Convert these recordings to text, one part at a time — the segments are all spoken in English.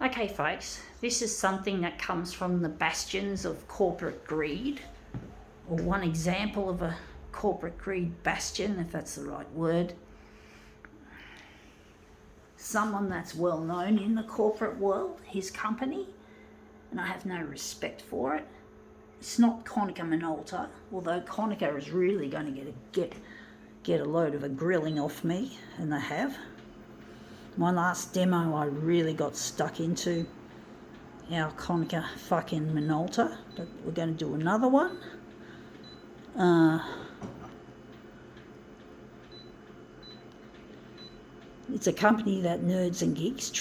Okay, folks, this is something that comes from the bastions of corporate greed, or one example of a corporate greed bastion, if that's the right word. Someone that's well known in the corporate world, his company, and I have no respect for it. It's not Konica Minolta, although Konica is really going to get a load of a grilling off me, and they have. My last demo I really got stuck into our Konica fucking Minolta, but we're going to do another one. It's a company that nerds and geeks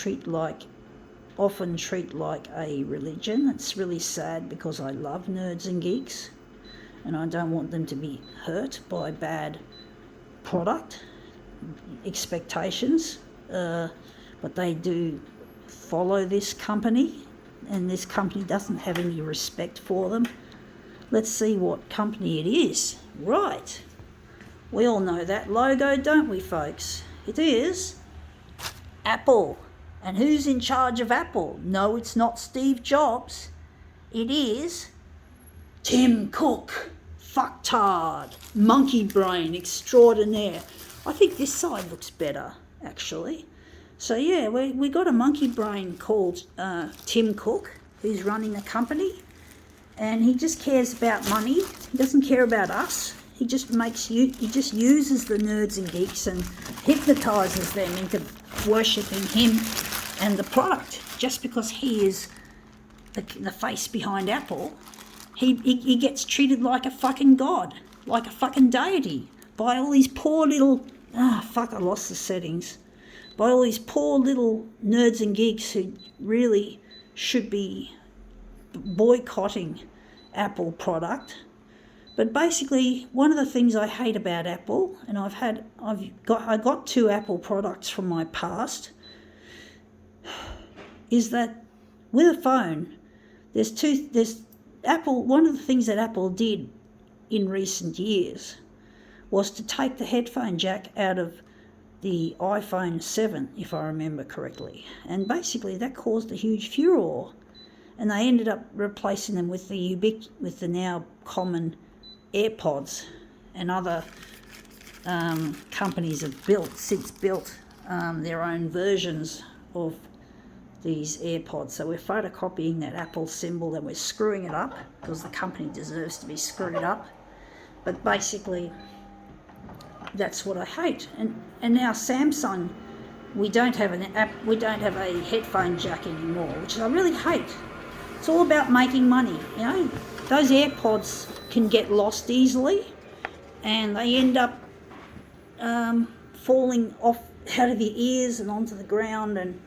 often treat like a religion. It's really sad because I love nerds and geeks and I don't want them to be hurt by bad product expectations. But they do follow this company, and this company doesn't have any respect for them. Let's see what company it is. Right. We all know that logo, don't we, folks? It is Apple. And who's in charge of Apple? No, it's not Steve Jobs. It is Tim Cook. Fucktard. Monkey brain extraordinaire. I think this side looks better, actually. So yeah, we got a monkey brain called Tim Cook, who's running the company, and he just cares about money. He doesn't care about us. He just uses the nerds and geeks and hypnotizes them into worshipping him and the product. Just because he is the face behind Apple, he gets treated like a fucking god, like a fucking deity, by all these poor little I lost the settings. By all these poor little nerds and geeks who really should be boycotting Apple product. But basically, one of the things I hate about Apple, and I got 2 Apple products from my past, is that with a phone, one of the things that Apple did in recent years was to take the headphone jack out of the iPhone 7, if I remember correctly. And basically that caused a huge furore. And they ended up replacing them with the now common AirPods, and other companies have since built their own versions of these AirPods. So we're photocopying that Apple symbol and we're screwing it up because the company deserves to be screwed up. But basically, that's what I hate. And now Samsung, we don't have a headphone jack anymore, which I really hate. It's all about making money, you know. Those AirPods can get lost easily, and they end up falling off out of your ears and onto the ground, and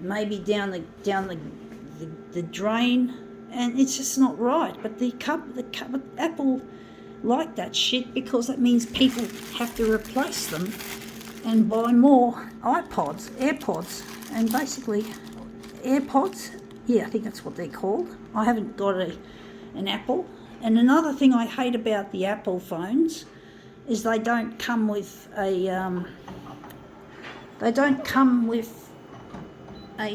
maybe down the drain, and it's just not right. But Apple like that shit because that means people have to replace them and buy more AirPods, and basically AirPods, yeah, I think that's what they're called. I haven't got an Apple. And another thing I hate about the Apple phones is they don't come with a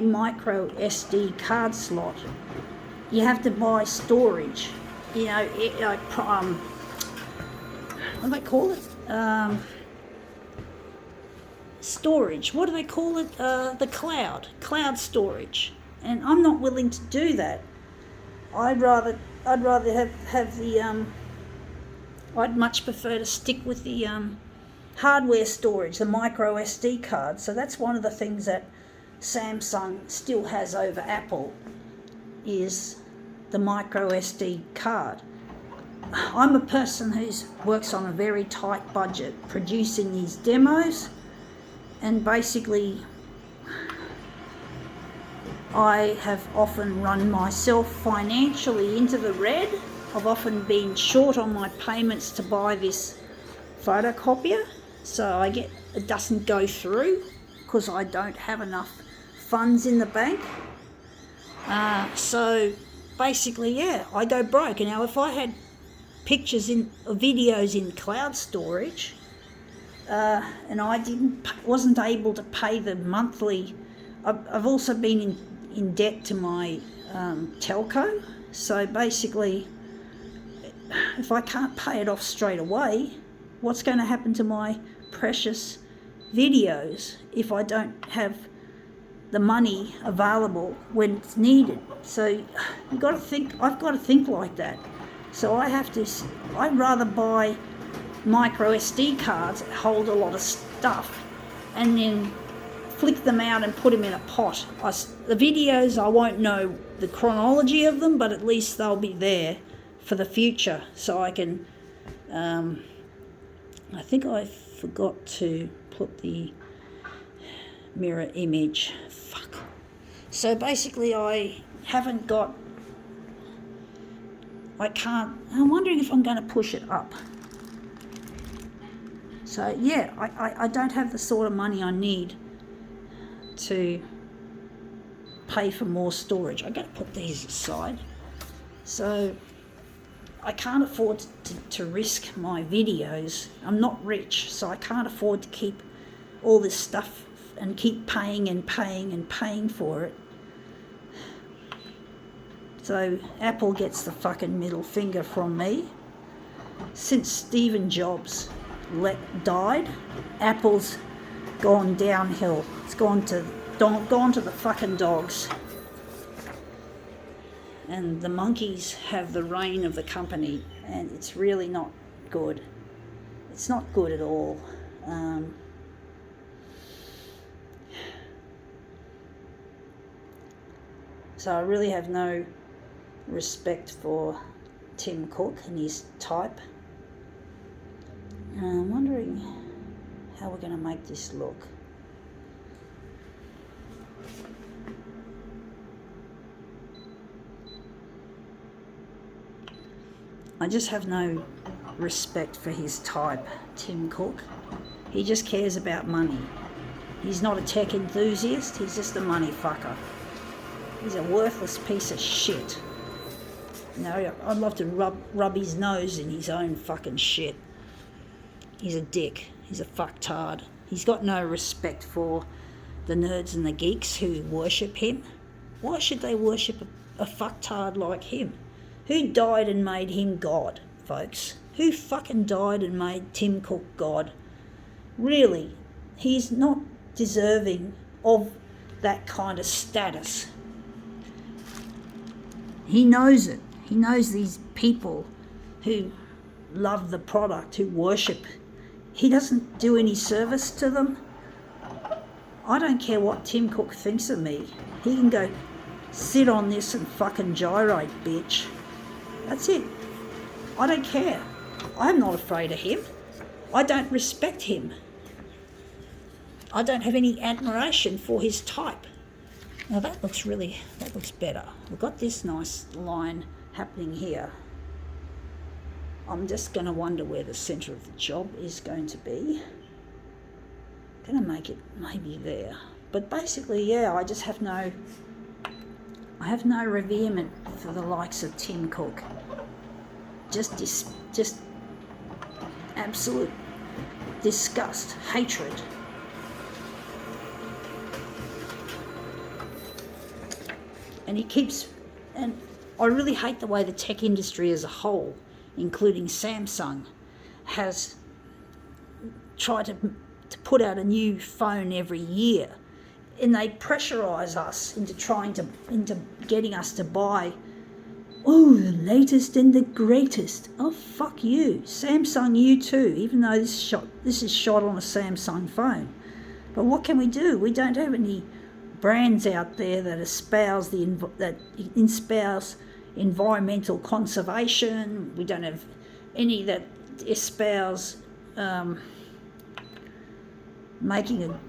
micro SD card slot. You have to buy storage. You know, what do they call it? Storage. What do they call it? The cloud storage. And I'm not willing to do that. I'd rather have the I'd much prefer to stick with the hardware storage, the micro SD card. So that's one of the things that Samsung still has over Apple, is the micro SD card. I'm a person who works on a very tight budget producing these demos, and basically I have often run myself financially into the red. I've often been short on my payments to buy this photocopier, so it doesn't go through because I don't have enough funds in the bank. So basically, yeah, I go broke. And now if I had videos in cloud storage, and I wasn't able to pay the monthly. I've also been in debt to my telco. So basically, if I can't pay it off straight away, what's going to happen to my precious videos if I don't have the money available when it's needed? So you got to think. I've got to think like that. So I'd rather buy micro SD cards that hold a lot of stuff, and then flick them out and put them in a pot. The videos, I won't know the chronology of them, but at least they'll be there for the future, so I can. I think I forgot to put the mirror image. Fuck. So basically, I can't. I'm wondering if I'm going to push it up. So yeah, I don't have the sort of money I need to pay for more storage. I've got to put these aside. So I can't afford to risk my videos. I'm not rich, so I can't afford to keep all this stuff and keep paying and paying and paying for it. So Apple gets the fucking middle finger from me. Since Steve Jobs died, Apple's gone downhill. It's gone to the fucking dogs. And the monkeys have the reign of the company, and it's really not good. It's not good at all. So I really have no respect for Tim Cook and his type. I'm wondering how we're going to make this look. I just have no respect for his type, Tim Cook. He just cares about money. He's not a tech enthusiast, he's just a money fucker. He's a worthless piece of shit. No, I'd love to rub his nose in his own fucking shit. He's a dick. He's a fucktard. He's got no respect for the nerds and the geeks who worship him. Why should they worship a fucktard like him? Who died and made him God, folks? Who fucking died and made Tim Cook God? Really, he's not deserving of that kind of status. He knows it. He knows these people who love the product, who worship. He doesn't do any service to them. I don't care what Tim Cook thinks of me. He can go sit on this and fucking gyrate, bitch. That's it. I don't care. I'm not afraid of him. I don't respect him. I don't have any admiration for his type. Now that looks better. We've got this nice line happening here. I'm just going to wonder where the centre of the job is going to be. I'm going to make it maybe there. But basically, yeah, I have no reverence for the likes of Tim Cook. Just absolute disgust, hatred. And I really hate the way the tech industry as a whole, including Samsung, has tried to put out a new phone every year, and they pressurise us into getting us to buy, the latest and the greatest. Oh, fuck you, Samsung, you too. Even though this is shot on a Samsung phone, but what can we do? We don't have any brands out there that espouse environmental conservation. We don't have any that espouse making a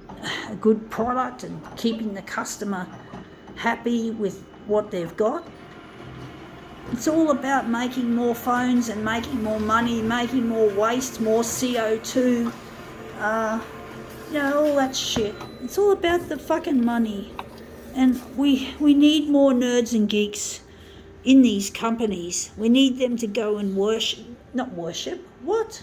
good product and keeping the customer happy with what they've got. It's all about making more phones and making more money, making more waste, more CO2, all that shit. It's all about the fucking money. And we need more nerds and geeks in these companies. We need them to go and not worship, what?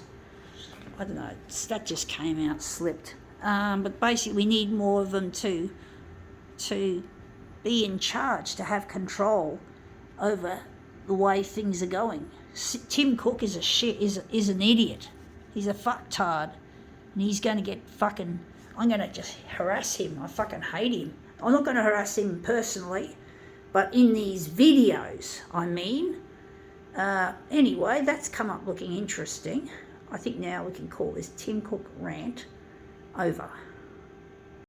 I don't know, that just came out, slipped. But basically we need more of them to be in charge, to have control over the way things are going. Tim Cook is is an idiot. He's a fucktard, and he's going to get fucking. I'm going to just harass him. I fucking hate him. I'm not going to harass him personally, but in these videos, I mean. Anyway, that's come up looking interesting. I think now we can call this Tim Cook rant over.